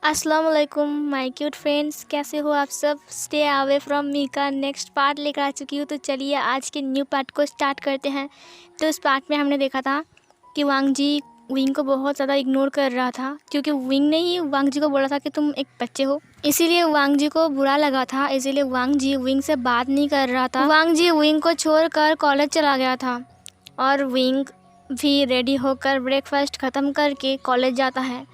अस्सलाम वालेकुम my cute friends, कैसे हो आप सब। स्टे अवे फ्रॉम मी का नेक्स्ट पार्ट लेकर आ चुकी हूँ। तो चलिए आज के न्यू पार्ट को स्टार्ट करते हैं। तो इस पार्ट में हमने देखा था कि वांग जी विंग को बहुत ज़्यादा इग्नोर कर रहा था, क्योंकि विंग ने ही वांग जी को बोला था कि तुम एक बच्चे हो। इसीलिए वांग जी को बुरा लगा था, इसीलिए वांग जी विंग से बात नहीं कर रहा था। वांग जी विंग को छोड़कर कॉलेज चला गया था और विंग भी रेडी होकर ब्रेकफास्ट ख़त्म करके कॉलेज जाता है।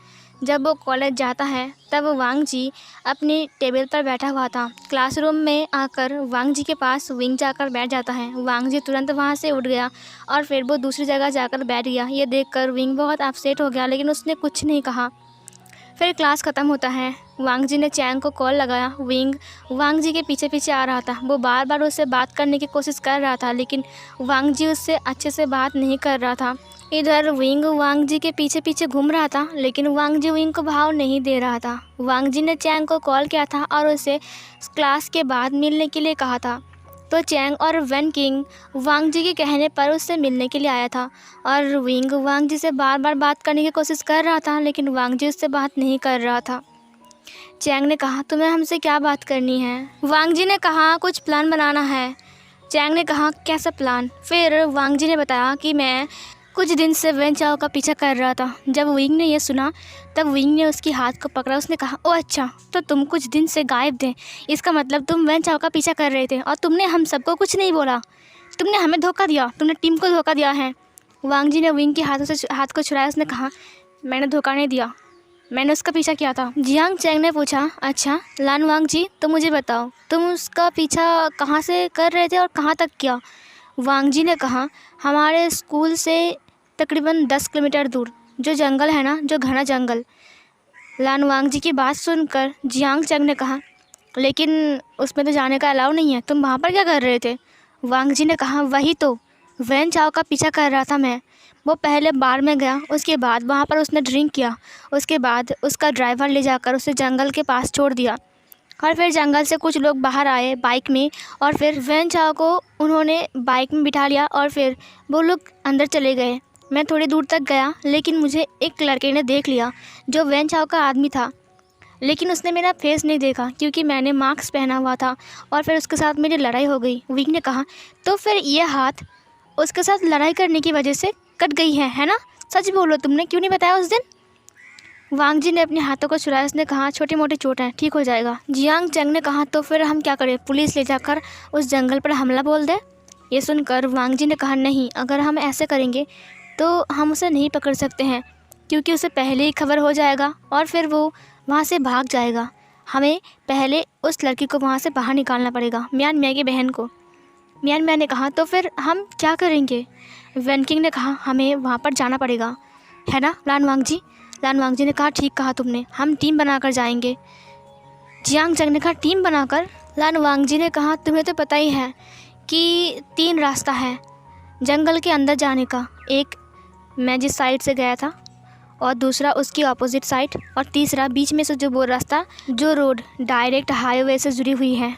जब वो कॉलेज जाता है तब वांग जी अपनी टेबल पर बैठा हुआ था। क्लासरूम में आकर वांग जी के पास विंग जाकर बैठ जाता है। वांग जी तुरंत वहाँ से उठ गया और फिर वो दूसरी जगह जाकर बैठ गया। ये देखकर विंग बहुत अपसेट हो गया, लेकिन उसने कुछ नहीं कहा। फिर क्लास ख़त्म होता है। वांग जी ने चैंग को कॉल लगाया। विंग वांग जी के पीछे पीछे आ रहा था। वो बार बार उससे बात करने की कोशिश कर रहा था, लेकिन वांग जी उससे अच्छे से बात नहीं कर रहा था। इधर विंग वांग जी के पीछे पीछे घूम रहा था, लेकिन वांग जी विंग को भाव नहीं दे रहा था। वांग जी ने चैंग को कॉल किया था और उसे क्लास के बाद मिलने के लिए कहा था। तो चैंग और वन किंग वांग जी के कहने पर उससे मिलने के लिए आया था और विंग वांग जी से बार बार बात करने की कोशिश कर रहा था, लेकिन वांग जी उससे बात नहीं कर रहा था। चैंग ने कहा, तुम्हें हमसे क्या बात करनी है। वांग जी ने कहा, कुछ प्लान बनाना है। चैंग ने कहा, कैसा प्लान। फिर वांग जी ने बताया कि मैं कुछ दिन से वेन चाओ का पीछा कर रहा था। जब विंग ने यह सुना तब विंग ने उसकी हाथ को पकड़ा। उसने कहा, ओ अच्छा, तो तुम कुछ दिन से गायब थे, इसका मतलब तुम वेन चाओ का पीछा कर रहे थे और तुमने हम सबको कुछ नहीं बोला। तुमने हमें धोखा दिया, तुमने टीम को धोखा दिया है। वांग जी ने विंग के हाथ को छुड़ाया। उसने कहा, मैंने धोखा नहीं दिया, मैंने उसका पीछा किया था। जियांग चैंग ने पूछा, अच्छा लान वांग जी, तो मुझे बताओ तुम उसका पीछा कहाँ से कर रहे थे और कहाँ तक किया। वांग जी ने कहा, हमारे स्कूल से तकरीबन 10 किलोमीटर दूर जो जंगल है ना, जो घना जंगल। लान वांग जी की बात सुनकर जियांग चैंग ने कहा, लेकिन उसमें तो जाने का अलाउ नहीं है, तुम वहाँ पर क्या कर रहे थे। वांग जी ने कहा, वही तो, वैन चाओ का पीछा कर रहा था मैं। वो पहले बार में गया, उसके बाद वहाँ पर उसने ड्रिंक किया, उसके बाद उसका ड्राइवर ले जाकर उसे जंगल के पास छोड़ दिया और फिर जंगल से कुछ लोग बाहर आए बाइक में और फिर वैन चाओ को उन्होंने बाइक में बिठा लिया और फिर वो लोग अंदर चले गए। मैं थोड़ी दूर तक गया, लेकिन मुझे एक लड़के ने देख लिया जो वैन चाओ का आदमी था, लेकिन उसने मेरा फेस नहीं देखा क्योंकि मैंने मास्क पहना हुआ था और फिर उसके साथ मेरी लड़ाई हो गई। विंग ने कहा, तो फिर ये हाथ उसके साथ लड़ाई करने की वजह से कट गई है ना। सच बोलो, तुमने क्यों नहीं बताया उस दिन। वांग जी ने अपने हाथों को छुड़ाया। उसने कहा, छोटी मोटी चोट है, ठीक हो जाएगा। जियांग चैंग ने कहा, तो फिर हम क्या करें, पुलिस ले जाकर उस जंगल पर हमला बोल दे। ये सुनकर वांग जी ने कहा, नहीं, अगर हम ऐसे करेंगे तो हम उसे नहीं पकड़ सकते हैं, क्योंकि उसे पहले ही खबर हो जाएगा और फिर वो वहाँ से भाग जाएगा। हमें पहले उस लड़की को वहाँ से बाहर निकालना पड़ेगा, मियान मियाँ की बहन को। मियान मियाँ ने कहा, तो फिर हम क्या करेंगे। वन किंग ने कहा, हमें वहाँ पर जाना पड़ेगा, है ना लान वांग जी। लान वांग जी ने कहा, ठीक कहा तुमने, हम टीम बनाकर जाएंगे। जियांग चैंग ने कहा, टीम बनाकर। लान वांग जी ने कहा, तुम्हें तो पता ही है कि 3 रास्ता है जंगल के अंदर जाने का। एक मैं जिस साइड से गया था, और दूसरा उसकी अपोजिट साइड, और तीसरा बीच में से जो वो रास्ता जो रोड डायरेक्ट हाईवे से जुड़ी हुई है।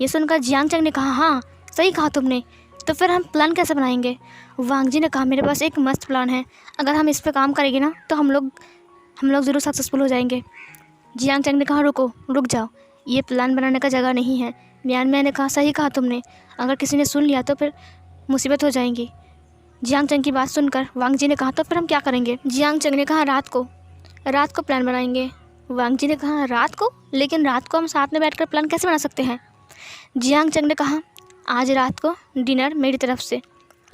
ये सुनकर जियांग चैंग ने कहा, हाँ सही कहा तुमने, तो फिर हम प्लान कैसे बनाएंगे। वांग जी ने कहा, मेरे पास एक मस्त प्लान है, अगर हम इस पर काम करेंगे ना तो हम लोग ज़रूर सक्सेसफुल हो जाएंगे। जियांग चैंग ने कहा, रुक जाओ, ये प्लान बनाने का जगह नहीं है। मियान मियाँ ने कहा, सही कहा तुमने, अगर किसी ने सुन लिया तो फिर मुसीबत हो जाएंगी। जियांग चैंग की बात सुनकर वांग जी ने कहा, तो फिर हम क्या करेंगे। जियांग चैंग ने कहा, रात को प्लान बनाएंगे। वांग जी ने कहा, रात को, लेकिन रात को हम साथ में बैठकर प्लान कैसे बना सकते हैं। जियांग चैंग ने कहा, आज रात को डिनर मेरी तरफ से,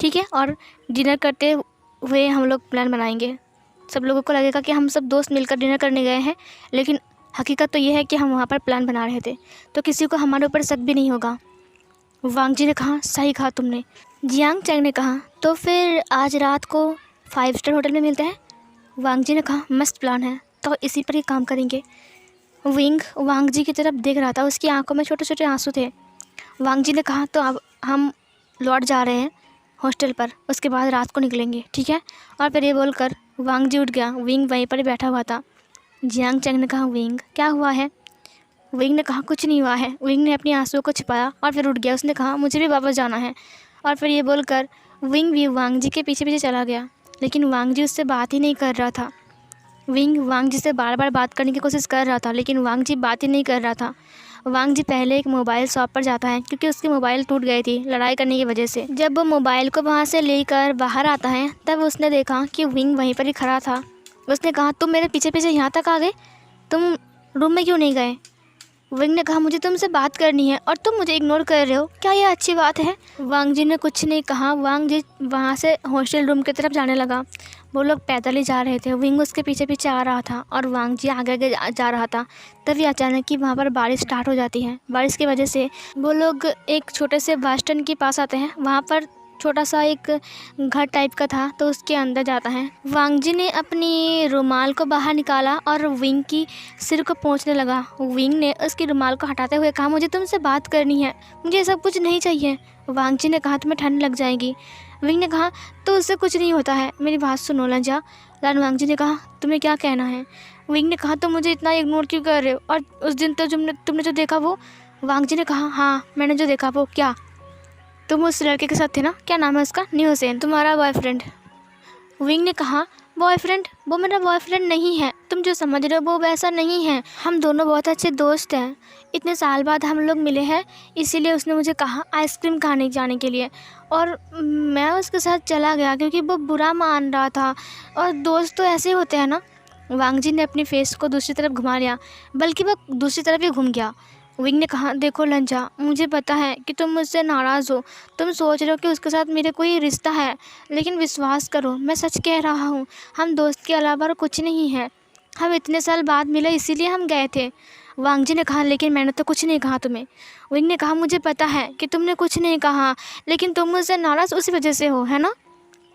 ठीक है, और डिनर करते हुए हम लोग प्लान बनाएंगे। सब लोगों को लगेगा कि हम सब दोस्त मिलकर डिनर करने गए हैं, लेकिन हकीकत तो ये है कि हम वहाँ पर प्लान बना रहे थे, तो किसी को हमारे ऊपर शक भी नहीं होगा। वांग जी ने कहा, सही कहा तुमने। जियांग चैंग ने कहा, तो फिर आज रात को 5 स्टार होटल में मिलते हैं। वांग जी ने कहा, मस्त प्लान है, तो इसी पर ही काम करेंगे। विंग वांग जी की तरफ देख रहा था, उसकी आंखों में छोटे छोटे आंसू थे। वांग जी ने कहा, तो अब हम लौट जा रहे हैं हॉस्टल पर, उसके बाद रात को निकलेंगे, ठीक है। और फिर ये बोलकर वांग जी उठ गया। विंग वहीं पर ही बैठा हुआ था। जियांग चैंग ने कहा, विंग क्या हुआ है। विंग ने कहा, कुछ नहीं हुआ है। विंग ने अपनी आंसुओं को छिपाया और फिर उठ गया। उसने कहा, मुझे भी वापस जाना है। और फिर ये बोलकर विंग भी वांग जी के पीछे पीछे चला गया, लेकिन वांग जी उससे बात ही नहीं कर रहा था। विंग वांग जी से बार बार बात करने की कोशिश कर रहा था, लेकिन वांग जी बात ही नहीं कर रहा था। वांग जी पहले एक मोबाइल शॉप पर जाता है क्योंकि उसकी मोबाइल टूट गई थी लड़ाई करने की वजह से। जब वो मोबाइल को वहाँ से लेकर बाहर आता है तब उसने देखा कि विंग वहीं पर ही खड़ा था। उसने कहा, तुम मेरे पीछे पीछे यहाँ तक आ गए, तुम रूम में क्यों नहीं गए? विंग ने कहा, मुझे तुमसे बात करनी है और तुम मुझे इग्नोर कर रहे हो, क्या ये अच्छी बात है? वांग जी ने कुछ नहीं कहा। वांग जी वहाँ से हॉस्टल रूम की तरफ जाने लगा। वो लोग पैदल ही जा रहे थे। विंग उसके पीछे पीछे आ रहा था और वांग जी आगे आगे जा रहा था। तभी अचानक ही वहाँ पर बारिश स्टार्ट हो जाती है। बारिश की वजह से वो लोग एक छोटे से बस स्टैंड के पास आते हैं। वहाँ पर छोटा सा एक घर टाइप का था, तो उसके अंदर जाता है। वांग जी ने अपनी रुमाल को बाहर निकाला और विंग की सिर को पोंछने लगा। विंग ने उसकी रुमाल को हटाते हुए कहा, मुझे तुमसे बात करनी है, मुझे सब कुछ नहीं चाहिए। वांग जी ने कहा, तुम्हें ठंड लग जाएगी। विंग ने कहा, तो उससे कुछ नहीं होता है, मेरी बात सुनो लंजा। वांग जी ने कहा, तुम्हें क्या कहना है? विंग ने कहा, तुम मुझे इतना इग्नोर क्यों कर रहे हो? और उस दिन तो तुमने जो देखा वो? वांग जी ने कहा, हाँ मैंने जो देखा वो क्या? तुम उस लड़के के साथ थे ना, क्या नाम है उसका? न्यू हुसैन, तुम्हारा बॉयफ्रेंड। विंग ने कहा, बॉयफ्रेंड? वो मेरा बॉयफ्रेंड नहीं है, तुम जो समझ रहे हो वो वैसा नहीं है। हम दोनों बहुत अच्छे दोस्त हैं, इतने साल बाद हम लोग मिले हैं, इसीलिए उसने मुझे कहा आइसक्रीम खाने जाने के लिए, और मैं उसके साथ चला गया क्योंकि वो बुरा मान रहा था। और दोस्त तो ऐसे होते हैं ना। वांग जी ने अपनी फेस को दूसरी तरफ घुमा लिया, बल्कि वह दूसरी तरफ ही घूम गया। विंग ने कहा, देखो लंजा, मुझे पता है कि तुम मुझसे नाराज़ हो, तुम सोच रहे हो कि उसके साथ मेरे कोई रिश्ता है, लेकिन विश्वास करो, मैं सच कह रहा हूँ, हम दोस्त के अलावा और कुछ नहीं है। हम इतने साल बाद मिले इसीलिए हम गए थे। वांग जी ने कहा, लेकिन मैंने तो कुछ नहीं कहा तुम्हें। विंग ने कहा, मुझे पता है कि तुमने कुछ नहीं कहा, लेकिन तुम मुझसे नाराज़ उसी वजह से हो, है ना?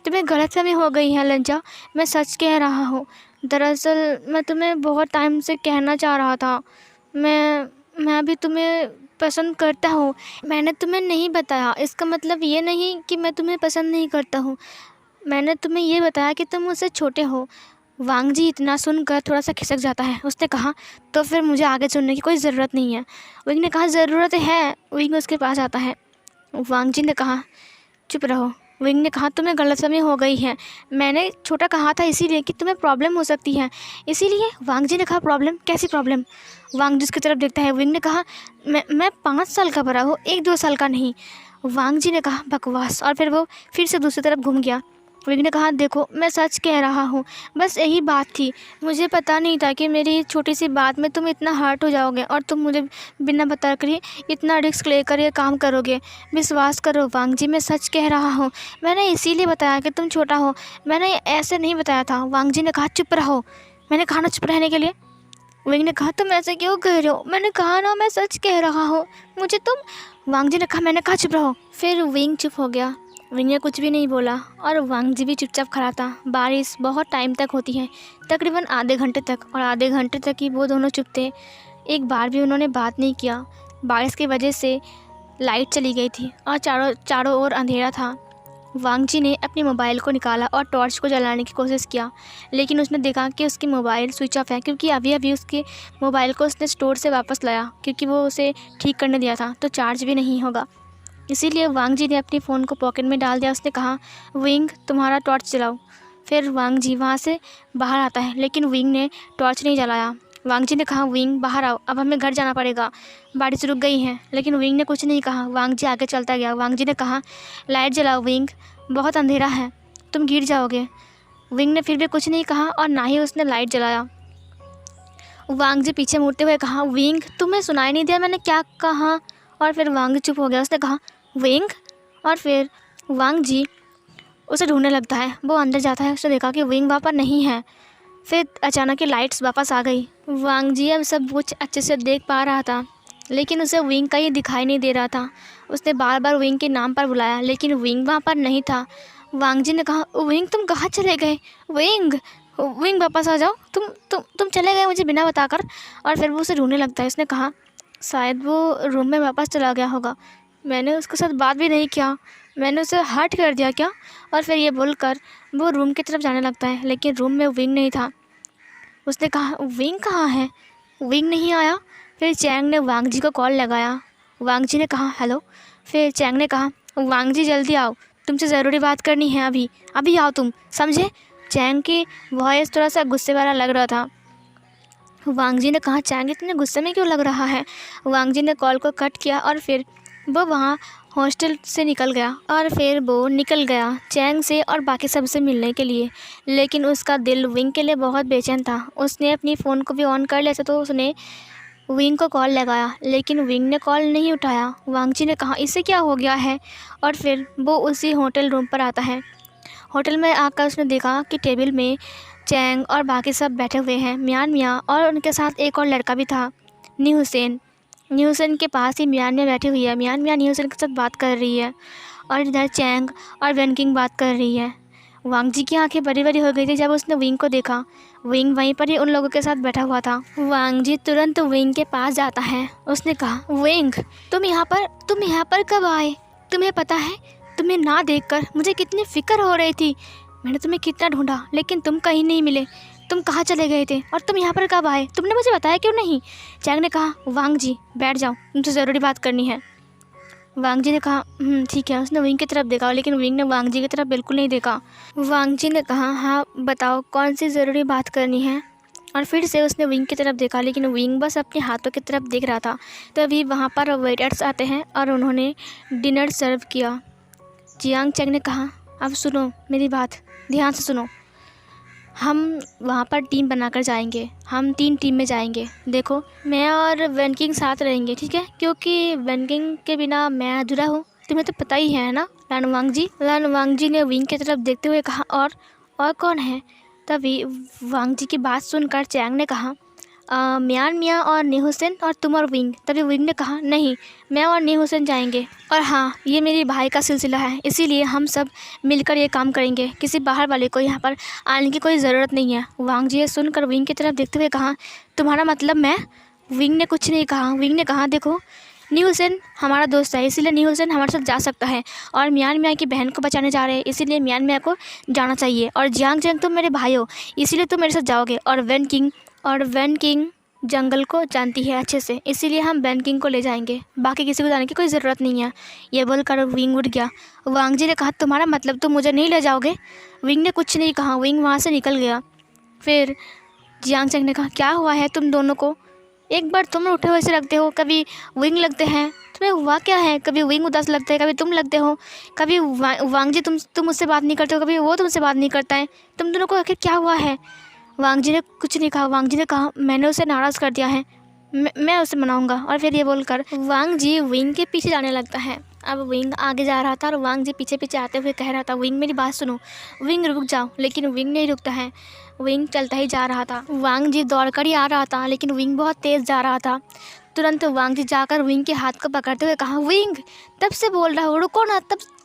तुम्हें गलतफहमी हो गई है लंजा, मैं सच कह रहा हूँ। दरअसल मैं तुम्हें बहुत टाइम से कहना चाह रहा था, मैं भी तुम्हें पसंद करता हूँ। मैंने तुम्हें नहीं बताया, इसका मतलब ये नहीं कि मैं तुम्हें पसंद नहीं करता हूँ, मैंने तुम्हें ये बताया कि तुम मुझसे छोटे हो। वांग जी इतना सुनकर थोड़ा सा खिसक जाता है। उसने कहा, तो फिर मुझे आगे सुनने की कोई ज़रूरत नहीं है। विंग ने कहा, ज़रूरत है। विंग उसके पास आता है। वांग जी ने कहा, चुप रहो। विंग ने कहा, तुम्हें गलतफहमी हो गई है, मैंने छोटा कहा था इसीलिए कि तुम्हें प्रॉब्लम हो सकती है, इसीलिए। वांग जी ने कहा, प्रॉब्लम? कैसी प्रॉब्लम? वांग जी उसकी तरफ देखता है। विंग ने कहा, मैं 5 साल का बड़ा हूँ, 1-2 साल का नहीं। वांग जी ने कहा, बकवास, और फिर वो फिर से दूसरी तरफ घूम गया। विंग ने कहा, देखो मैं सच कह रहा हूँ, बस यही बात थी, मुझे पता नहीं था कि मेरी छोटी सी बात में तुम इतना हर्ट हो जाओगे और तुम मुझे बिना बता कर ही इतना रिस्क लेकर ये काम करोगे। विश्वास करो वांग जी, मैं सच कह रहा हूँ, मैंने इसीलिए बताया कि तुम छोटा हो, मैंने ऐसे नहीं बताया था। वांग जी ने कहा, चुप रहो, मैंने कहा ना चुप रहने के लिए। विंग ने कहा, तुम ऐसे क्यों कह रहे हो? मैंने कहा ना मैं सच कह रहा हूँ, मुझे तुम। वांग जी ने कहा, मैंने कहा चुप रहो। फिर विंग चुप हो गया। विंग ने कुछ भी नहीं बोला और वांग जी भी चुपचाप खड़ा था। बारिश बहुत टाइम तक होती है, तकरीबन आधे घंटे तक, और आधे घंटे तक ही वो दोनों चुप थे। एक बार भी उन्होंने बात नहीं किया। बारिश की वजह से लाइट चली गई थी और चारों ओर अंधेरा था। वांग जी ने अपने मोबाइल को निकाला और टॉर्च को जलाने की कोशिश किया, लेकिन उसने देखा कि उसकी मोबाइल स्विच ऑफ है, क्योंकि अभी अभी उसके मोबाइल को उसने स्टोर से वापस लाया, क्योंकि वो उसे ठीक करने दिया था, तो चार्ज भी नहीं होगा। इसीलिए वांग जी ने अपने फ़ोन को पॉकेट में डाल दिया। उसने कहा, विंग तुम्हारा टॉर्च जलाओ। फिर वांग जी वहाँ से बाहर आता है, लेकिन विंग ने टॉर्च नहीं जलाया। वांग जी ने कहा, विंग बाहर आओ, अब हमें घर जाना पड़ेगा, बारिश रुक गई है। लेकिन विंग ने कुछ नहीं कहा। वांग जी आगे चलता गया। वांग जी ने कहा, लाइट जलाओ विंग, बहुत अंधेरा है, तुम गिर जाओगे। विंग ने फिर भी कुछ नहीं कहा और ना ही उसने लाइट जलाया। वांग जी पीछे मुड़ते हुए कहा, विंग तुम्हें सुनाई नहीं दिया मैंने क्या कहा? और फिर वांग जी चुप हो गया। उसने कहा, विंग। और फिर वांग जी उसे ढूंढने लगता है। वो अंदर जाता है, उसने देखा कि विंग वहाँ पर नहीं है। फिर अचानक ही लाइट्स वापस आ गई। वांग जी अब सब कुछ अच्छे से देख पा रहा था, लेकिन उसे विंग कहीं दिखाई नहीं दे रहा था। उसने बार बार विंग के नाम पर बुलाया, लेकिन विंग वहाँ पर नहीं था। वांग जी ने कहा, विंग तुम कहाँ चले गए? विंग, विंग वापस आ जाओ, तुम चले गए मुझे बिना बताकर। और फिर वो उसे ढूंढने लगता है। उसने कहा, शायद वो रूम में वापस चला गया होगा, मैंने उसके साथ बात भी नहीं किया, मैंने उसे हर्ट कर दिया क्या? और फिर ये बोलकर वो रूम की तरफ जाने लगता है, लेकिन रूम में विंग नहीं था। उसने कहा, विंग कहाँ है? विंग नहीं आया। फिर चैंग ने वांग जी को कॉल लगाया। वांग जी ने कहा, हेलो। फिर चैंग ने कहा, वांग जी जल्दी आओ, तुमसे ज़रूरी बात करनी है, अभी अभी आओ तुम, समझे? चैंग की वॉइस थोड़ा सा गुस्से वाला लग रहा था। वांग जी ने कहा, चैंग इतने गुस्से में क्यों लग रहा है। वांग जी ने कॉल को कट किया और फिर वो वहाँ हॉस्टल से निकल गया और फिर वो निकल गया चैंग से और बाकी सबसे मिलने के लिए। लेकिन उसका दिल विंग के लिए बहुत बेचैन था। उसने अपनी फ़ोन को भी ऑन कर लिया था, तो उसने विंग को कॉल लगाया, लेकिन विंग ने कॉल नहीं उठाया। वांग जी ने कहा, इसे क्या हो गया है। और फिर वो उसी होटल रूम पर आता है। होटल में आकर उसने देखा कि टेबल में चैंग और बाकी सब बैठे हुए हैं, मियान मियाँ, और उनके साथ एक और लड़का भी था, नी हुसैन। नी हुसैन के पास ही मियान मियाँ बैठी हुई है। मियान मियाँ नी हुसैन के साथ बात कर रही है और इधर चैंग और वन किंग बात कर रही है। वांग जी की आंखें बड़ी बड़ी हो गई थी जब उसने विंग को देखा। विंग वहीं पर ही उन लोगों के साथ बैठा हुआ था। वांग जी तुरंत विंग के पास जाता है। उसने कहा, विंग तुम यहाँ पर कब आए। तुम्हें पता है, तुम्हें ना देखकर मुझे कितनी फ़िक्र हो रही थी। मैंने तुम्हें कितना ढूंढा लेकिन तुम कहीं नहीं मिले। तुम कहाँ चले गए थे और तुम यहाँ पर कब आए, तुमने मुझे बताया क्यों नहीं। चैंग ने कहा, वांग जी बैठ जाओ, तुमसे ज़रूरी बात करनी है। वांग जी ने कहा, ठीक है। उसने विंग की तरफ देखा, लेकिन विंग ने वांग जी की तरफ बिल्कुल नहीं देखा। वांग जी ने कहा, हाँ बताओ, कौन सी ज़रूरी बात करनी है। और फिर से उसने विंग की तरफ देखा, लेकिन विंग बस अपने हाथों की तरफ देख रहा था। तभी वहाँ पर वेटर्स आते हैं और उन्होंने डिनर सर्व किया। जियांग चैंग ने कहा, अब सुनो मेरी बात, ध्यान से सुनो। हम वहाँ पर टीम बनाकर जाएंगे, हम 3 टीम में जाएंगे। देखो, मैं और वन किंग साथ रहेंगे, ठीक है, क्योंकि वन किंग के बिना मैं अधूरा हूँ, तुम्हें तो पता ही है ना। लान वांग जी ने विंग की तरफ देखते हुए कहा, और कौन है। तभी वांग जी की बात सुनकर चैंग ने कहा, मियान मियाँ और नी हुसैन और तुम और विंग। तभी विंग ने कहा, नहीं, मैं और नी हुसैन जाएंगे, और हाँ, ये मेरे भाई का सिलसिला है, इसीलिए हम सब मिलकर ये काम करेंगे। किसी बाहर वाले को यहाँ पर आने की कोई ज़रूरत नहीं है। वांग जी ये सुनकर विंग की तरफ देखते हुए कहा, तुम्हारा मतलब मैं। विंग ने कुछ नहीं कहा। विंग ने कहा, देखो, नी हुसैन हमारा दोस्त है, इसीलिए नी हुसैन हमारे साथ जा सकता है, और मियान मियाँ की बहन को बचाने जा रहे हैं, इसीलिए मियान मियाँ को जाना चाहिए। और जियांग चैंग तुम मेरे भाई हो, इसीलिए तुम मेरे साथ जाओगे। और वन किंग जंगल को जानती है अच्छे से, इसीलिए हम वन किंग को ले जाएंगे, बाकी किसी को जाने की कोई ज़रूरत नहीं है। ये बोलकर विंग उठ गया। वांग जी ने कहा, तुम्हारा मतलब तुम मुझे नहीं ले जाओगे। विंग ने कुछ नहीं कहा। विंग वहाँ से निकल गया। फिर जियांग चैंग ने कहा, क्या हुआ है तुम दोनों को, एक बार तुम उठे हुए से लगते हो, कभी विंग लगते हैं, तुम्हें हुआ क्या है। कभी विंग उदास लगते हैं, कभी तुम लगते हो, कभी वांग जी तुम मुझसे बात नहीं करते हो, कभी वो तुमसे बात नहीं करता है, तुम दोनों को आखिर क्या हुआ है। वांग जी ने कुछ नहीं कहा। वांग जी ने कहा, मैंने उसे नाराज़ कर दिया है, मैं उसे मनाऊंगा। और फिर ये बोलकर वांग जी विंग के पीछे जाने लगता है। अब विंग आगे जा रहा था और वांग जी पीछे पीछे आते हुए कह रहा था, विंग मेरी बात सुनो, विंग रुक जाओ। लेकिन विंग नहीं रुकता है, विंग चलता ही जा रहा था। वांग जी दौड़कर ही आ रहा था, लेकिन विंग बहुत तेज़ जा रहा था। तुरंत वांग जी जाकर विंग के हाथ को पकड़ते हुए कहा, विंग तब से बोल रहा हो, रुको ना,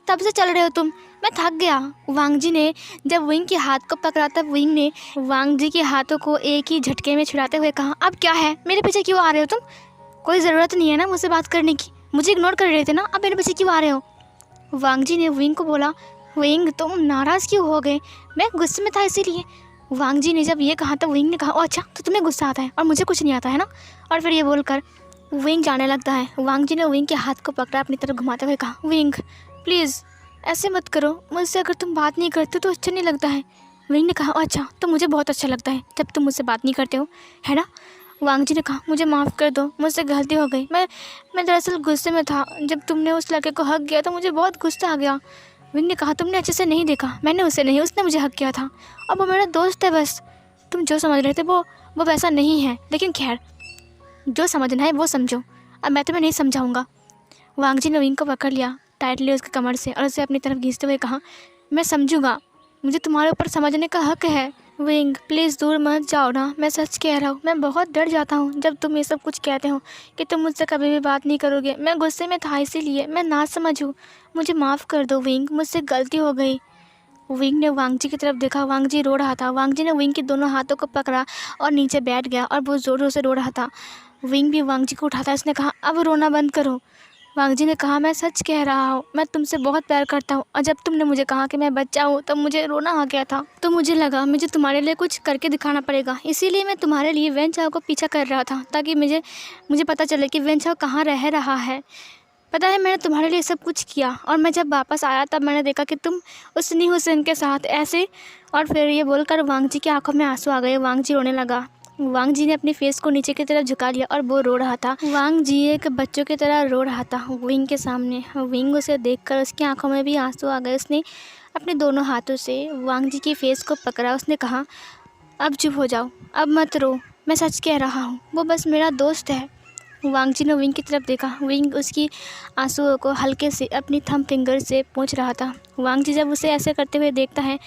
तब से चल रहे हो तुम, मैं थक गया। वांग जी ने जब विंग के हाथ को पकड़ा, तब विंग ने वांग जी के हाथों को एक ही झटके में छुड़ाते हुए कहा, अब क्या है, मेरे पीछे क्यों आ रहे हो तुम, कोई ज़रूरत नहीं है ना मुझसे बात करने की, मुझे इग्नोर कर रहे थे ना, अब मेरे पीछे क्यों आ रहे हो। वांग जी ने विंग को बोला, विंग तुम नाराज़ क्यों हो गए, मैं गुस्से में था इसीलिए। वांग जी ने जब ये कहा तो विंग ने कहा, अच्छा तो तुम्हें गुस्सा आता है और मुझे कुछ नहीं आता है ना। और फिर ये बोलकर विंग जाने लगता है। वांग जी ने विंग के हाथ को पकड़ा, अपनी तरफ घुमाते हुए कहा, विंग प्लीज़ ऐसे मत करो, मुझसे अगर तुम बात नहीं करते तो अच्छा नहीं लगता है। विंग ने कहा, अच्छा तो मुझे बहुत अच्छा लगता है जब तुम मुझसे बात नहीं करते हो, है ना। वांग जी ने कहा, मुझे माफ़ कर दो, मुझसे गलती हो गई, मैं दरअसल गुस्से में था, जब तुमने उस लड़के को हक किया तो मुझे बहुत गुस्सा आ गया। विंग ने कहा, तुमने अच्छे से नहीं देखा, मैंने उसे नहीं, उसने मुझे हक किया था, अब वो मेरा दोस्त है, बस तुम जो समझ रहे थे वो वैसा नहीं है, लेकिन खैर जो समझना है वो समझो, अब मैं तुम्हें नहीं समझाऊंगा। वांग जी ने विंग को पकड़ लिया टाइटली उसके कमर से और उसे अपनी तरफ खींचते हुए कहा, मैं समझूंगा, मुझे तुम्हारे ऊपर समझने का हक है। विंग प्लीज़ दूर मत जाओ ना, मैं सच कह रहा हूँ, मैं बहुत डर जाता हूँ जब तुम ये सब कुछ कहते हो कि तुम मुझसे कभी भी बात नहीं करोगे, मैं गुस्से में था इसीलिए, मैं ना समझूँ, मुझे माफ़ कर दो विंग, मुझसे गलती हो गई। विंग ने वांग जी की तरफ देखा, वांग जी रो रहा था। वांग जी ने विंग के दोनों हाथों को पकड़ा और नीचे बैठ गया और बहुत ज़ोर ज़ोर से रो रहा था। विंग भी वांग जी को उठाता, उसने कहा, अब रोना बंद करो। वांग जी ने कहा, मैं सच कह रहा हूँ, मैं तुमसे बहुत प्यार करता हूँ, और जब तुमने मुझे कहा कि मैं बच्चा हूँ तब मुझे रोना आ गया था, तो मुझे लगा मुझे तुम्हारे लिए कुछ करके दिखाना पड़ेगा, इसीलिए मैं तुम्हारे लिए वेन चाओ को पीछा कर रहा था, ताकि मुझे पता चले कि वेन चाओ कहाँ रह रहा है। पता है मैंने तुम्हारे लिए सब कुछ किया, और मैं जब वापस आया तब मैंने देखा कि तुम उस नी हुसैन के साथ ऐसे। और फिर ये बोलकर वांग जी की आंखों में आंसू आ गए। वांग जी रोने लगा। वांग जी ने अपनी फेस को नीचे की तरफ झुका लिया और वो रो रहा था। वांग जी एक बच्चों की तरह रो रहा था विंग के सामने। विंग उसे देखकर उसकी आंखों में भी आंसू आ गए। उसने अपने दोनों हाथों से वांग जी की फेस को पकड़ा। उसने कहा, अब चुप हो जाओ, अब मत रो, मैं सच कह रहा हूँ, वो बस मेरा दोस्त है। वांग जी ने विंग की तरफ देखा। विंग उसकी आंसुओं को हल्के से अपनी थंब फिंगर से पोंछ रहा था। वांग जी जब उसे ऐसे करते हुए देखता है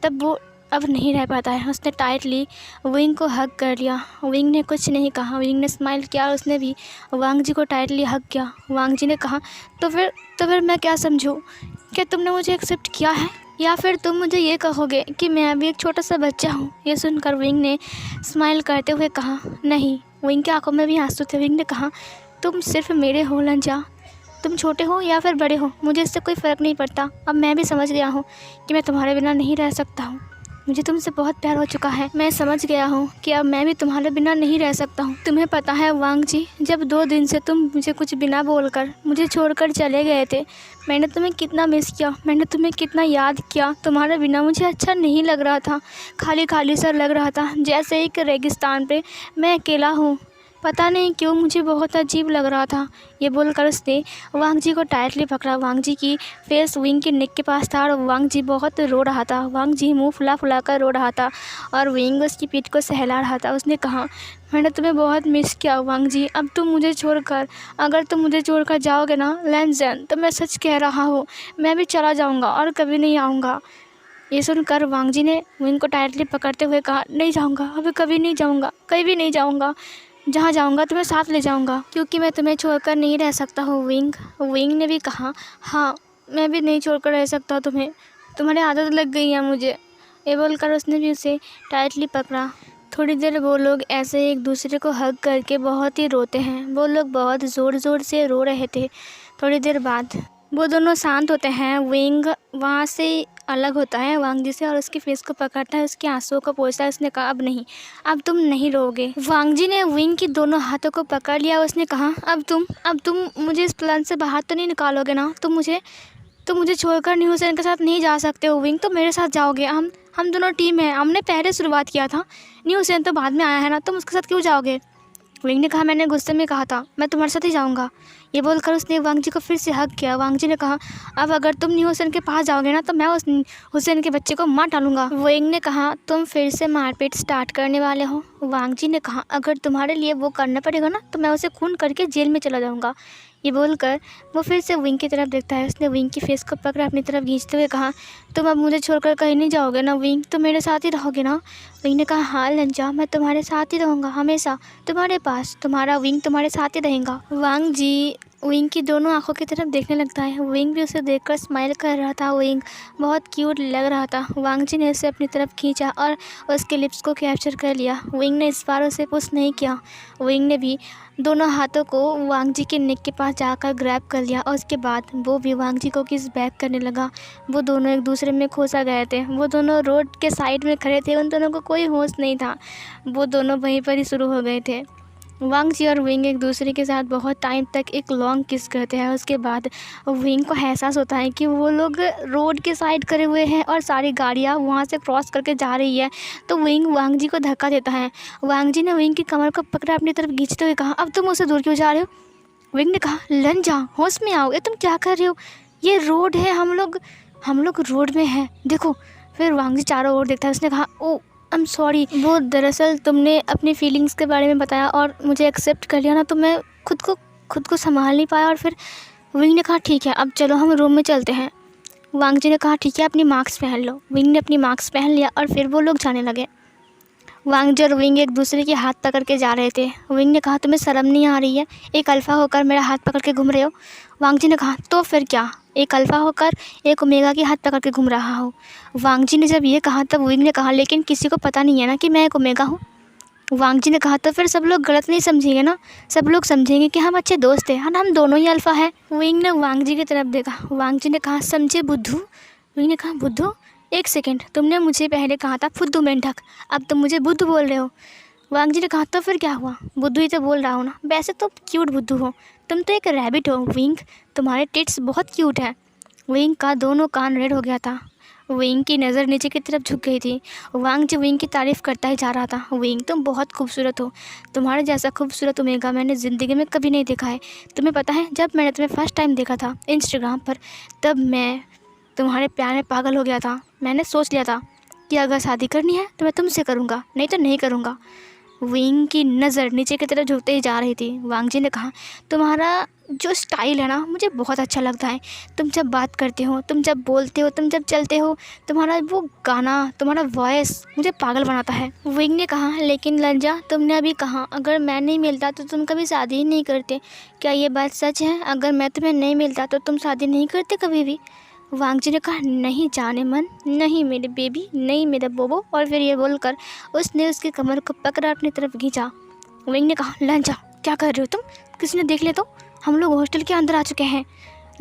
तब वो अब नहीं रह पाता है। उसने टाइटली विंग को हग कर लिया। विंग ने कुछ नहीं कहा। विंग ने स्माइल किया और उसने भी वांग जी को टाइटली हग किया। वांग जी ने कहा, तो फिर मैं क्या समझूं? क्या तुमने मुझे एक्सेप्ट किया है, या फिर तुम मुझे ये कहोगे कि मैं अभी एक छोटा सा बच्चा हूँ? ये सुनकर विंग ने स्माइल करते हुए कहा, नहीं। विंग की आंखों में भी आंसू थे। विंग ने कहा, तुम सिर्फ मेरे हो लंजा। तुम छोटे हो या फिर बड़े हो, मुझे इससे कोई फ़र्क नहीं पड़ता। अब मैं भी समझ गया हूँ कि मैं तुम्हारे बिना नहीं रह सकता हूँ। मुझे तुमसे बहुत प्यार हो चुका है। मैं समझ गया हूँ कि अब मैं भी तुम्हारे बिना नहीं रह सकता हूँ। तुम्हें पता है वांग जी, जब 2 दिन से तुम मुझे कुछ बिना बोलकर मुझे छोड़कर चले गए थे, मैंने तुम्हें कितना मिस किया, मैंने तुम्हें कितना याद किया। तुम्हारे बिना मुझे अच्छा नहीं लग रहा था, खाली खाली सा लग रहा था, जैसे एक रेगिस्तान पे मैं अकेला हूँ। पता नहीं क्यों मुझे बहुत अजीब लग रहा था। ये बोलकर उसने वांग जी को टाइटली पकड़ा। वांग जी की फेस विंग के नेक के पास था और वांग जी बहुत रो रहा था। वांग जी मुंह फुला फुला कर रो रहा था और विंग उसकी पीठ को सहला रहा था। उसने कहा, मैंने तुम्हें बहुत मिस किया वांग जी। अब तुम मुझे छोड़कर, अगर तुम मुझे छोड़कर जाओगे ना लैंजन, तो मैं सच कह रहा हूँ, मैं भी चला जाऊँगा और कभी नहीं आऊँगा। ये सुनकर वांग जी ने विंग को टाइटली पकड़ते हुए कहा, नहीं जाऊँगा, अभी कभी नहीं जाऊँगा, कहीं भी नहीं जाऊँगा। जहाँ जाऊँगा तुम्हें साथ ले जाऊँगा, क्योंकि मैं तुम्हें छोड़कर नहीं रह सकता हूँ विंग। विंग ने भी कहा, हाँ मैं भी नहीं छोड़कर रह सकता तुम्हें, तुम्हारी आदत लग गई है मुझे। ये बोलकर उसने भी उसे टाइटली पकड़ा। थोड़ी देर वो लोग ऐसे एक दूसरे को हग करके बहुत ही रोते हैं। वो लोग बहुत ज़ोर ज़ोर से रो रहे थे। थोड़ी देर बाद वो दोनों शांत होते हैं। विंग वहाँ से अलग होता है वांग जी से और उसकी फेस को पकड़ता है, उसके आंसुओं को पोंछता है। उसने कहा, अब नहीं, अब तुम नहीं रोगे। वांग जी ने विंग की दोनों हाथों को पकड़ लिया। उसने कहा, अब तुम मुझे इस प्लान से बाहर तो नहीं निकालोगे ना? तुम मुझे छोड़कर न्यू हुसैन के साथ नहीं जा सकते हो विंग, तो मेरे साथ जाओगे। हम दोनों टीम हैं, हमने पहले शुरुआत किया था, न्यू हुसैन तो बाद में आया है ना, तुम उसके साथ क्यों जाओगे? विंग ने कहा, मैंने गुस्से में कहा था, मैं तुम्हारे साथ ही जाऊंगा। ये बोलकर उसने वांग जी को फिर से हक किया। वांग जी ने कहा, अब अगर तुम न्यू हुसैन के पास जाओगे ना, तो मैं उस हुसैन के बच्चे को मार डालूंगा। विंग ने कहा, तुम फिर से मारपीट स्टार्ट करने वाले हो? वांग जी ने कहा, अगर तुम्हारे लिए वो करना पड़ेगा ना, तो मैं उसे खून करके जेल में चला जाऊँगा। ये बोलकर वो फिर से विंग की तरफ देखता है। उसने विंग की फेस को पकड़ा, अपनी तरफ खींचते हुए कहा, तुम अब मुझे छोड़कर कहीं नहीं जाओगे ना विंग, तो मेरे साथ ही रहोगे ना? विंग ने कहा, हाँ लंजा, मैं तुम्हारे साथ ही रहूँगा, हमेशा तुम्हारे पास, तुम्हारा विंग तुम्हारे साथ ही रहेगा। वांग जी विंग की दोनों आंखों की तरफ देखने लगता है। विंग भी उसे देखकर स्माइल कर रहा था। विंग बहुत क्यूट लग रहा था। वांग जी ने उसे अपनी तरफ खींचा और उसके लिप्स को कैप्चर कर लिया। विंग ने इस बार उसे पुश नहीं किया। विंग ने भी दोनों हाथों को वांग जी के नेक के पास जाकर ग्रैब कर लिया और उसके बाद वो भी वांग जी को किस बैक करने लगा। वो दोनों एक दूसरे में खोसा गए थे। वो दोनों रोड के साइड में खड़े थे। उन दोनों को कोई होश नहीं था। वो दोनों वहीं पर ही शुरू हो गए थे। वांग जी और विंग एक दूसरे के साथ बहुत टाइम तक एक लॉन्ग किस करते हैं। उसके बाद विंग को एहसास होता है कि वो लोग रोड के साइड करे हुए हैं और सारी गाड़ियाँ वहाँ से क्रॉस करके जा रही है। तो विंग वांग जी को धक्का देता है। वांग जी ने विंग की कमर को पकड़ा, अपनी तरफ खींचते हुए कहा, अब तुम मुझसे दूर क्यों जा रहे हो? विंग ने कहा, लंजा, होश में आओ, ये तुम क्या कर रहे हो? ये रोड है, हम लोग रोड में हैं, देखो। फिर वांग जी चारों ओर देखता है। उसने कहा, ओ आई एम सॉरी, वो दरअसल तुमने अपनी फीलिंग्स के बारे में बताया और मुझे एक्सेप्ट कर लिया ना, तो मैं खुद को संभाल नहीं पाया। और फिर विंग ने कहा, ठीक है, अब चलो हम रूम में चलते हैं। वांग जी ने कहा, ठीक है, अपनी मास्क पहन लो। विंग ने अपनी मास्क पहन लिया और फिर वो लोग जाने लगे। वांग जी और विंग एक दूसरे के हाथ पकड़ के जा रहे थे। विंग ने कहा, तुम्हें शर्म नहीं आ रही है? एक अल्फ़ा होकर मेरा हाथ पकड़ के घूम रहे हो? वांग जी ने कहा, तो फिर क्या, एक अल्फ़ा होकर एक ओमेगा की हाथ पकड़ के घूम रहा हो। वांग जी ने जब ये कहा तब विंग ने कहा, लेकिन किसी को पता नहीं है ना कि मैं एक ओमेगा हूँ। वांग जी ने कहा, तो फिर सब लोग गलत नहीं समझेंगे ना? सब लोग समझेंगे कि हम अच्छे दोस्त हैं और हम दोनों ही अल्फ़ा है। विंग ने वांग जी की तरफ देखा। वांग जी ने कहा, समझे बुद्धू? विंग ने कहा, बुद्धू? एक सेकेंड, तुमने मुझे पहले कहा था फुद्दू मेंढक, अब तुम मुझे बुद्धू बोल रहे हो? वांग जी ने कहा तो फिर क्या हुआ, बुद्धू ही तो बोल रहा हूँ ना। वैसे तो क्यूट बुद्धू हो, तुम तो एक रैबिट हो विंग, तुम्हारे टिट्स बहुत क्यूट हैं। विंग का दोनों कान रेड हो गया था। विंग की नज़र नीचे की तरफ झुक गई थी। वांग जी विंग की तारीफ़ करता ही जा रहा था। विंग तुम बहुत खूबसूरत हो, तुम्हारे जैसा खूबसूरत ओमेगा मैंने ज़िंदगी में कभी नहीं देखा है। तुम्हें पता है, जब मैंने तुम्हें फ़र्स्ट टाइम देखा था इंस्टाग्राम पर, तब मैं तुम्हारे प्यार में पागल हो गया था। मैंने सोच लिया था कि अगर शादी करनी है तो मैं तुमसे करूँगा, नहीं तो नहीं करूँगा। विंग की नज़र नीचे की तरफ झुकते ही जा रही थी। वांग जी ने कहा, तुम्हारा जो स्टाइल है ना मुझे बहुत अच्छा लगता है। तुम जब बात करते हो, तुम जब बोलते हो, तुम जब चलते हो, तुम्हारा वो गाना, तुम्हारा वॉइस मुझे पागल बनाता है। विंग ने कहा, लेकिन लंजा तुमने अभी कहा अगर मैं नहीं मिलता तो तुम कभी शादी ही नहीं करते, क्या ये बात सच है? अगर मैं तुम्हें नहीं मिलता तो तुम शादी नहीं करते कभी भी? वांग जी ने कहा, नहीं जाने मन, नहीं मेरे बेबी, नहीं मेरा बोबो। और फिर ये बोलकर उसने उसकी कमर को पकड़ा अपनी तरफ खींचा। विंग ने कहा, लंजा क्या कर रहे हो तुम, किसी ने देख ले तो, हम लोग हॉस्टल के अंदर आ चुके हैं।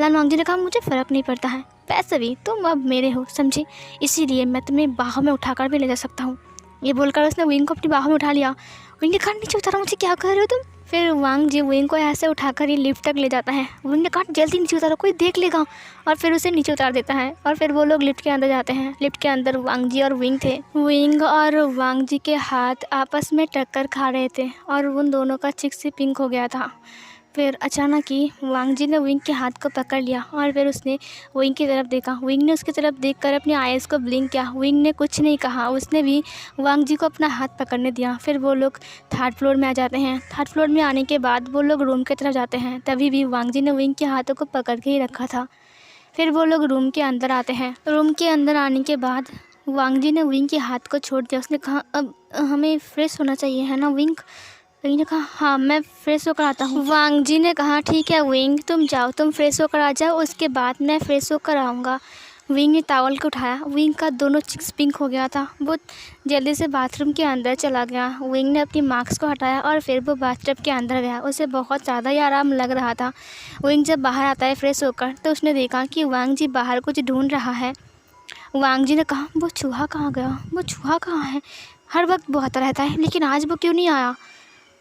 वांग जी ने कहा, मुझे फ़र्क नहीं पड़ता है, वैसे भी तुम अब मेरे हो समझे, इसीलिए मैं तुम्हें बाहों में उठाकर भी ले जा सकता हूँ। ये बोलकर उसने विंग को अपनी बाहों में उठा लिया। विंग ने कहा, नीचे उतारो मुझे, क्या कर रहे हो तुम? फिर वांग जी विंग को ऐसे उठाकर ही लिफ्ट तक ले जाता है। विंग ने कहा, जल्दी नीचे उतारो, कोई देख लेगा। और फिर उसे नीचे उतार देता है और फिर वो लोग लिफ्ट के अंदर जाते हैं। लिफ्ट के अंदर वांग जी और विंग थे। विंग और वांग जी के हाथ आपस में टक्कर खा रहे थे और उन दोनों का चिक से पिंक हो गया था। फिर अचानक ही वांग जी ने विंग के हाथ को पकड़ लिया और फिर उसने विंग की तरफ देखा। विंग ने उसकी तरफ देखकर अपनी आइज़ को ब्लिंक किया। विंग ने कुछ नहीं कहा, उसने भी वांग जी को अपना हाथ पकड़ने दिया। फिर वो लोग थर्ड फ्लोर में आ जाते हैं। थर्ड फ्लोर में आने के बाद वो लोग रूम की तरफ जाते हैं। तभी भी वांग जी ने विंग के हाथों को पकड़ के ही रखा था। फिर वो लोग रूम के अंदर आते हैं। रूम के अंदर आने के बाद वांग जी ने विंग के हाथ को छोड़ दिया। उसने कहा, अब हमें फ्रेश होना चाहिए है ना विंग? विंग ने कहा, हाँ मैं फ्रेश होकर आता हूँ। वांग जी ने कहा, ठीक है विंग, तुम जाओ, तुम फ्रेश होकर आ जाओ, उसके बाद मैं फ्रेश होकर आऊँगा। विंग ने टॉवल को उठाया। विंग का दोनों चिक्स पिंक हो गया था। वो जल्दी से बाथरूम के अंदर चला गया। विंग ने अपनी मास्क को हटाया और फिर वो बाथटब के अंदर गया। उसे बहुत ज़्यादा ही आराम लग रहा था। विंग जब बाहर आता है फ्रेश होकर तो उसने देखा कि वांग जी बाहर कुछ ढूंढ रहा है। वांग जी ने कहा, वो चूहा कहाँ गया, वो चूहा कहाँ है? हर वक्त वो आता रहता है लेकिन आज वो क्यों नहीं आया?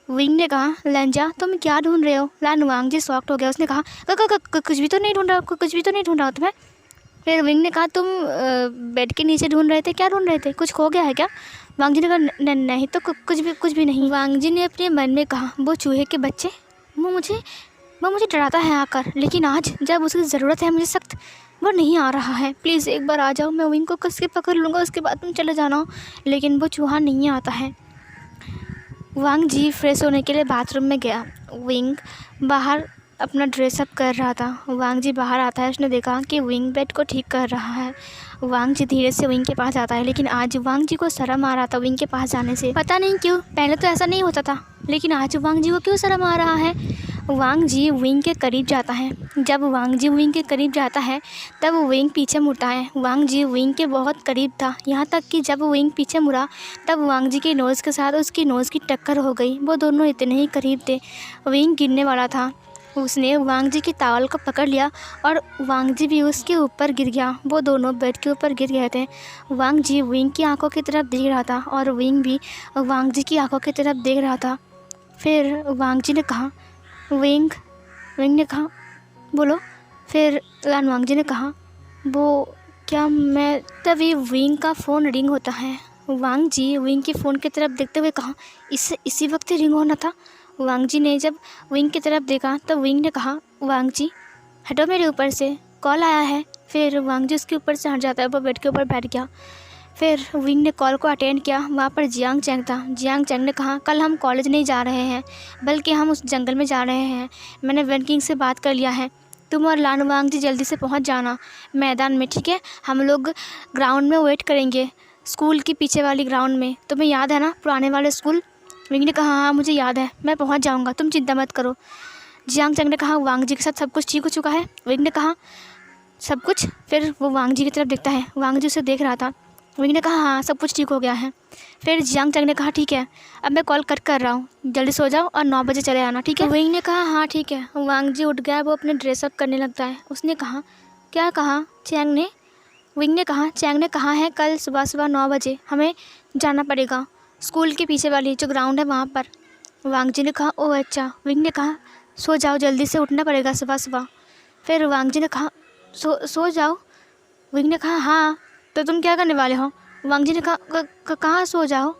विंग ने कहा, लंजा तुम क्या ढूंढ रहे हो? वांग जी शॉक्ड हो गया। उसने कहा, कुछ भी तो नहीं ढूंढ रहा, कुछ भी तो नहीं ढूंढ रहा तुम्हें। फिर विंग ने कहा, तुम बेड के नीचे ढूंढ रहे थे, क्या ढूंढ रहे थे, कुछ खो गया है क्या? वांग जी ने कहा, नहीं तो कुछ भी नहीं। वांग जी ने अपने मन में कहा, वो चूहे के बच्चे, वो मुझे डराता है आकर, लेकिन आज जब उसकी ज़रूरत है मुझे सख्त, वो नहीं आ रहा है। प्लीज़ एक बार आ जाओ, मैं विंग को कस के पकड़ लूँगा, उसके बाद तुम चले जाना। लेकिन वो चूहा नहीं आता है। वांग जी फ्रेश होने के लिए बाथरूम में गया। विंग बाहर अपना ड्रेसअप कर रहा था। वांग जी बाहर आता है। उसने देखा कि विंग बेड को ठीक कर रहा है। वांग जी धीरे से विंग के पास आता है, लेकिन आज वांग जी को शर्म आ रहा था विंग के पास जाने से। पता नहीं क्यों, पहले तो ऐसा नहीं होता था, लेकिन आज वांग जी को क्यों शर्म आ रहा है। वांग जी विंग के करीब जाता है। जब वांग जी विंग के करीब जाता है तब विंग पीछे मुड़ता है। वांग जी विंग के बहुत करीब था, यहाँ तक कि जब विंग पीछे मुड़ा तब वांग जी के नोज़ के साथ उसकी नोज़ की टक्कर हो गई। वो दोनों इतने ही करीब थे, विंग गिरने वाला था। उसने वांग जी की टॉवल को पकड़ लिया और वांग जी भी उसके ऊपर गिर गया। वो दोनों बेड के ऊपर गिर गए थे। वांग जी विंग की आंखों की तरफ देख रहा था और विंग भी वांग जी की आंखों की तरफ देख रहा था। फिर वांग जी ने कहा, विंग ने कहा, बोलो। फिर वांग जी ने कहा, वो क्या मैं। तभी विंग का फ़ोन रिंग होता है। वांग जी विंग के फ़ोन की तरफ देखते हुए कहा, इसी वक्त ही रिंग होना था। वांग जी ने जब विंग की तरफ देखा तो विंग ने कहा, वांग जी हटो मेरे ऊपर से, कॉल आया है। फिर वांग जी उसके ऊपर से हट जाता है, वो बेड के ऊपर बैठ गया। फिर विंग ने कॉल को अटेंड किया। वहाँ पर जियांग चैंग था। जियांग चैंग ने कहा, कल हम कॉलेज नहीं जा रहे हैं, बल्कि हम उस जंगल में जा रहे हैं। मैंने वन किंग से बात कर लिया है, तुम और वांग जी जल्दी से पहुँच जाना मैदान में, ठीक है? हम लोग ग्राउंड में वेट करेंगे, स्कूल की पीछे वाली ग्राउंड में। तुम्हें याद है ना पुराने वाले स्कूल? विंग ने कहा, हाँ मुझे याद है, मैं पहुँच जाऊँगा, तुम चिंता मत करो। जियांग चैंग ने कहा, वांग जी के साथ सब कुछ ठीक हो चुका है? विंग ने कहा, सब कुछ। फिर वो वांग जी की तरफ देखता है। वांग जी उसे देख रहा था। विंग ने कहा, हाँ सब कुछ ठीक हो गया है। फिर जियांग चैंग ने कहा, ठीक है अब मैं कॉल कट कर रहा हूँ, जल्दी सो जाओ और 9 बजे चले आना, ठीक है? विंग ने कहा, हाँ ठीक है। वांग जी उठ गया, वो अपने ड्रेसअप करने लगता है। उसने कहा, क्या कहा चैंग ने? विंग ने कहा, चैंग ने कहा है कल सुबह 9 बजे हमें जाना पड़ेगा स्कूल के पीछे वाली जो ग्राउंड है वहाँ पर। वांग जी ने कहा ओह अच्छा। विंग ने कहा सो जाओ, जल्दी से उठना पड़ेगा सुबह सुबह। फिर वांग जी ने कहा सो जाओ। विंग ने कहा हाँ, तो तुम क्या करने वाले हो? वांग जी ने कहा कहाँ सो जाओ?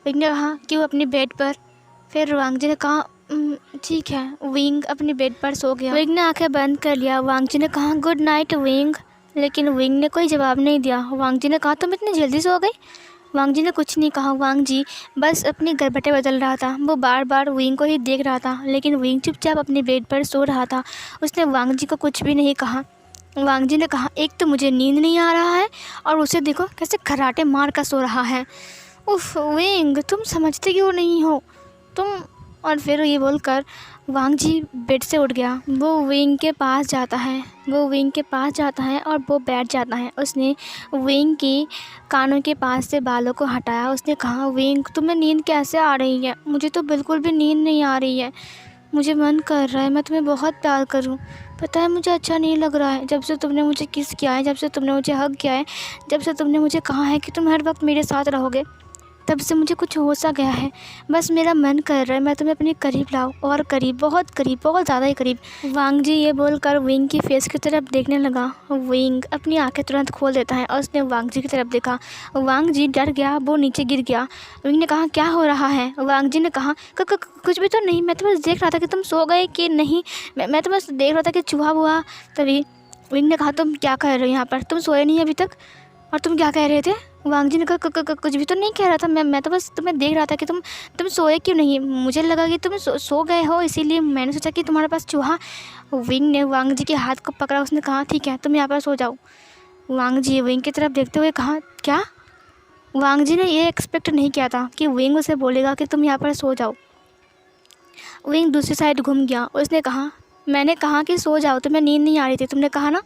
विंग ने कहा क्यों, अपनी बेड पर। फिर वांग जी ने कहा ठीक है। विंग अपनी बेड पर सो गया। विंग ने आंखें बंद कर लिया। वांग जी ने कहा गुड नाइट विंग, लेकिन विंग ने कोई जवाब नहीं दिया। वांग जी ने कहा तुम इतनी जल्दी सो गई? वांग जी ने कुछ नहीं कहा। वांग जी बस अपनी गरबटें बदल रहा था। वो बार बार विंग को ही देख रहा था, लेकिन विंग चुपचाप अपनी बेड पर सो रहा था। उसने वांग जी को कुछ भी नहीं कहा। वांग जी ने कहा एक तो मुझे नींद नहीं आ रहा है और उसे देखो कैसे खर्राटे मार कर सो रहा है। उफ विंग, तुम समझते क्यों नहीं हो तुम। और फिर ये बोलकर वांग जी बेड से उठ गया। वो विंग के पास जाता है और वो बैठ जाता है। उसने विंग की कानों के पास से बालों को हटाया। उसने कहा विंग, तुम्हें नींद कैसे आ रही है? मुझे तो बिल्कुल भी नींद नहीं आ रही है। मुझे मन कर रहा है मैं तुम्हें बहुत प्यार करूं। पता है मुझे अच्छा नहीं लग रहा है, जब से तुमने मुझे किस किया है, जब से तुमने मुझे हग किया है, जब से तुमने मुझे कहा है कि तुम हर वक्त मेरे साथ रहोगे, तब से मुझे कुछ हो सा गया है। बस मेरा मन कर रहा है मैं तुम्हें अपने करीब लाऊं, और करीब, बहुत ज़्यादा ही करीब। वांग जी ये बोलकर विंग की फेस की तरफ देखने लगा। विंग अपनी आंखें तुरंत खोल देता है और उसने वांग जी की तरफ देखा। वांग जी डर गया, वो नीचे गिर गया। विंग ने कहा क्या हो रहा है? वांग जी ने कहा कुछ भी तो नहीं, मैं तो बस देख रहा था कि तुम सो गए कि नहीं। मैं तो बस देख रहा था कि चूहा हुआ तभी। विंग ने कहा तुम क्या कर रहे हो यहाँ पर? तुम सोए नहीं अभी तक, और तुम क्या कह रहे थे? वांग जी ने कहा कुछ भी तो नहीं कह रहा था, मैं तो बस तुम्हें देख रहा था कि तुम सोए क्यों नहीं। मुझे लगा कि तुम सो गए हो, इसीलिए मैंने सोचा कि तुम्हारे पास चूहा। विंग ने वांग जी के हाथ को पकड़ा। उसने कहा ठीक है तुम यहाँ पर सो जाओ। वांग जी विंग की तरफ देखते हुए कहा क्या? वांग जी ने ये एक्सपेक्ट नहीं किया था कि विंग उसे बोलेगा कि तुम यहाँ पर सो जाओ। विंग दूसरी साइड घूम गया। उसने कहा मैंने कहा कि सो जाओ, तुम्हें नींद नहीं आ रही थी, तुमने कहा ना।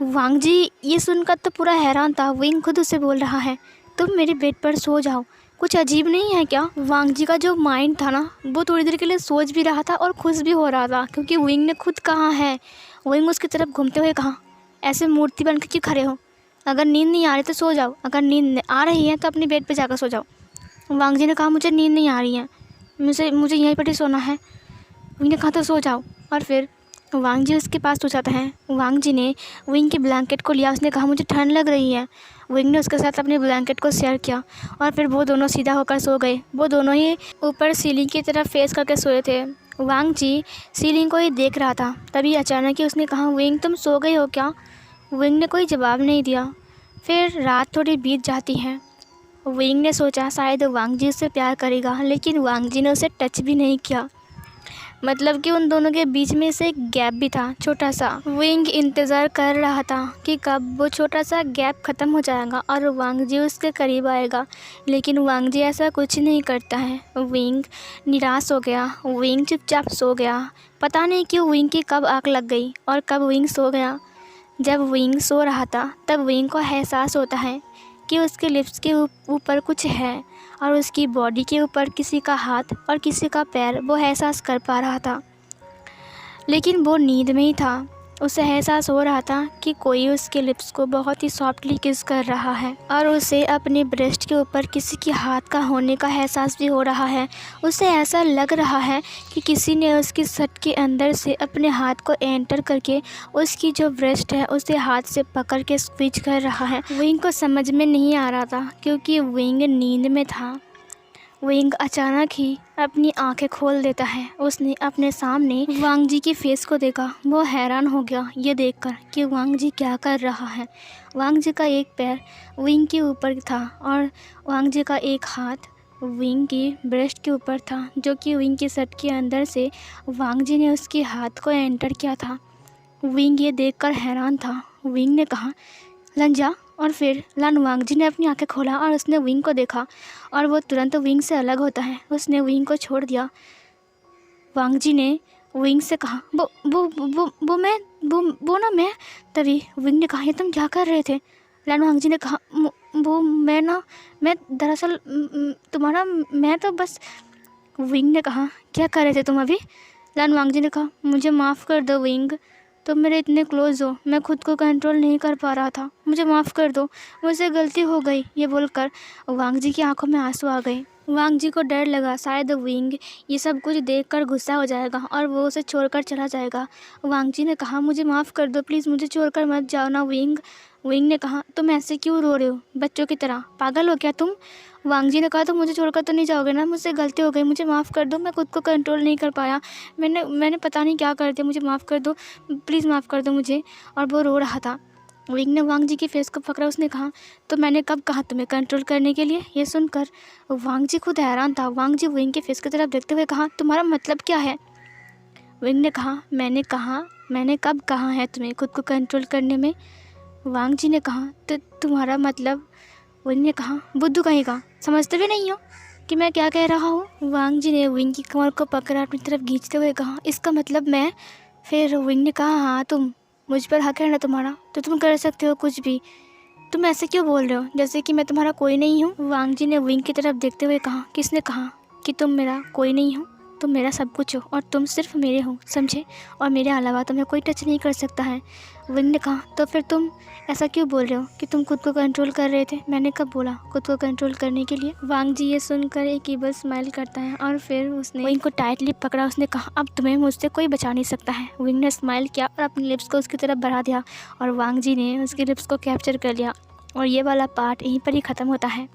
वांग जी ये सुनकर तो पूरा हैरान था। विंग खुद उसे बोल रहा है तुम मेरे बेड पर सो जाओ, कुछ अजीब नहीं है क्या? वांग जी का जो माइंड था ना, वो थोड़ी देर के लिए सोच भी रहा था और खुश भी हो रहा था, क्योंकि विंग ने खुद कहा है। विंग उसकी तरफ घूमते हुए कहा ऐसे मूर्ति बन के क्यों खड़े हो? अगर नींद नहीं आ रही तो सो जाओ, अगर नींद आ रही है तो अपनी बेड पर जाकर सो जाओ। वांग जी ने कहा मुझे नींद नहीं आ रही है, मुझे यहीं पर ही सोना है। विंग ने कहा तो सो जाओ। और फिर वांग जी उसके पास सो जाता है। वांग जी ने विंग के ब्लैंकेट को लिया। उसने कहा मुझे ठंड लग रही है। विंग ने उसके साथ अपने ब्लैंकेट को शेयर किया और फिर वो दोनों सीधा होकर सो गए। वो दोनों ही ऊपर सीलिंग की तरफ फेस करके सोए थे। वांग जी सीलिंग को ही देख रहा था। तभी अचानक ही उसने कहा विंग तुम सो गई हो क्या? विंग ने कोई जवाब नहीं दिया। फिर रात थोड़ी बीत जाती है। विंग ने सोचा शायद वांग जी उससे प्यार करेगा, लेकिन वांग जी ने उसे टच भी नहीं किया। मतलब कि उन दोनों के बीच में से एक गैप भी था, छोटा सा। विंग इंतज़ार कर रहा था कि कब वो छोटा सा गैप ख़त्म हो जाएगा और वांग जी उसके करीब आएगा, लेकिन वांग जी ऐसा कुछ नहीं करता है। विंग निराश हो गया। विंग चुपचाप सो गया। पता नहीं क्यों विंग की कब आँख लग गई और कब विंग सो गया। जब विंग सो रहा था तब विंग को एहसास होता है कि उसके लिप्स के ऊपर कुछ है और उसकी बॉडी के ऊपर किसी का हाथ और किसी का पैर वो एहसास कर पा रहा था, लेकिन वो नींद में ही था। उसे एहसास हो रहा था कि कोई उसके लिप्स को बहुत ही सॉफ्टली किस कर रहा है और उसे अपने ब्रेस्ट के ऊपर किसी के हाथ का होने का एहसास भी हो रहा है। उसे ऐसा लग रहा है कि किसी ने उसकी शर्ट के अंदर से अपने हाथ को एंटर करके उसकी जो ब्रेस्ट है उसे हाथ से पकड़ के स्क्वीज कर रहा है। विंग को समझ में नहीं आ रहा था क्योंकि विंग नींद में था। विंग अचानक ही अपनी आंखें खोल देता है। उसने अपने सामने वांग जी की फेस को देखा। वो हैरान हो गया ये देखकर कि वांग जी क्या कर रहा है। वांग जी का एक पैर विंग के ऊपर था और वांग जी का एक हाथ विंग की ब्रेस्ट के ऊपर था, जो कि विंग की शर्ट के अंदर से वांग जी ने उसके हाथ को एंटर किया था। विंग ये देखकर हैरान था। विंग ने कहा लंजा, और फिर वांग जी ने अपनी आंखें खोला और उसने विंग को देखा और वो तुरंत विंग से अलग होता है। उसने विंग को छोड़ दिया। वांग जी ने विंग से कहा वो ना मैं। तभी विंग ने कहा ये तुम क्या कर रहे थे? वांग जी ने कहा वो मैं दरअसल तुम्हारा मैं तो बस। विंग ने कहा क्या कर रहे थे तुम अभी? वांग जी ने कहा मुझे माफ़ कर दो विंग, तुम मेरे इतने क्लोज़ हो, मैं खुद को कंट्रोल नहीं कर पा रहा था, मुझे माफ़ कर दो, मुझसे गलती हो गई। ये बोलकर वांग जी की आंखों में आंसू आ गए। वांग जी को डर लगा शायद विंग ये सब कुछ देखकर गुस्सा हो जाएगा और वो उसे छोड़कर चला जाएगा। वांग जी ने कहा, मुझे माफ़ कर दो प्लीज़, मुझे छोड़कर मत जाओ ना विंग। विंग ने कहा, तुम ऐसे क्यों रो रहे हो बच्चों की तरह, पागल हो क्या तुम? वांग जी ने कहा, तुम मुझे छोड़कर तो नहीं जाओगे ना? मुझसे गलती हो गई, मुझे माफ़ कर दो, मैं खुद को कंट्रोल नहीं कर पाया, मैंने पता नहीं क्या कर दिया, मुझे माफ़ कर दो, प्लीज़ माफ़ कर दो मुझे। और वो रो रहा था। विंग ने वांग जी के फेस को पकड़ा। उसने कहा, तो मैंने कब कहा तुम्हें कंट्रोल करने के लिए? ये सुनकर वांग जी खुद हैरान था। वांग जी विंग के फेस की तरफ देखते हुए कहा, तुम्हारा मतलब क्या है? विंग ने कहा, मैंने कब कहा है तुम्हें खुद को कंट्रोल करने में? वांग जी ने कहा, तो तुम्हारा मतलब? विंग ने कहा, बुद्धू कहीं का, समझते भी नहीं हो कि मैं क्या कह रहा हूँ? वांग जी ने विंग की कमर को पकड़ा अपनी तरफ खींचते हुए कहा, इसका मतलब मैं? फिर विंग ने कहा, हाँ तुम, मुझ पर हक है ना तुम्हारा, तो तुम कर सकते हो कुछ भी। तुम ऐसे क्यों बोल रहे हो जैसे कि मैं तुम्हारा कोई नहीं हूँ? वांग जी ने विंग की तरफ देखते हुए कहा, किसने कहा कि तुम मेरा कोई नहीं हो? तुम मेरा सब कुछ हो और तुम सिर्फ मेरे हो, समझे? और मेरे अलावा तुम्हें कोई टच नहीं कर सकता है। विंग ने कहा, तो फिर तुम ऐसा क्यों बोल रहे हो कि तुम खुद को कंट्रोल कर रहे थे? मैंने कब बोला खुद को कंट्रोल करने के लिए? वांग जी ये सुनकर एक ईबल स्माइल करता है और फिर उसने विंग को टाइटली पकड़ा। उसने कहा, अब तुम्हें मुझसे कोई बचा नहीं सकता है। विंग ने स्माइल किया और अपने लिप्स को उसकी तरफ बढ़ा दिया और वांग जी ने उसके लिप्स को कैप्चर कर लिया। और ये वाला पार्ट यहीं पर ही ख़त्म होता है।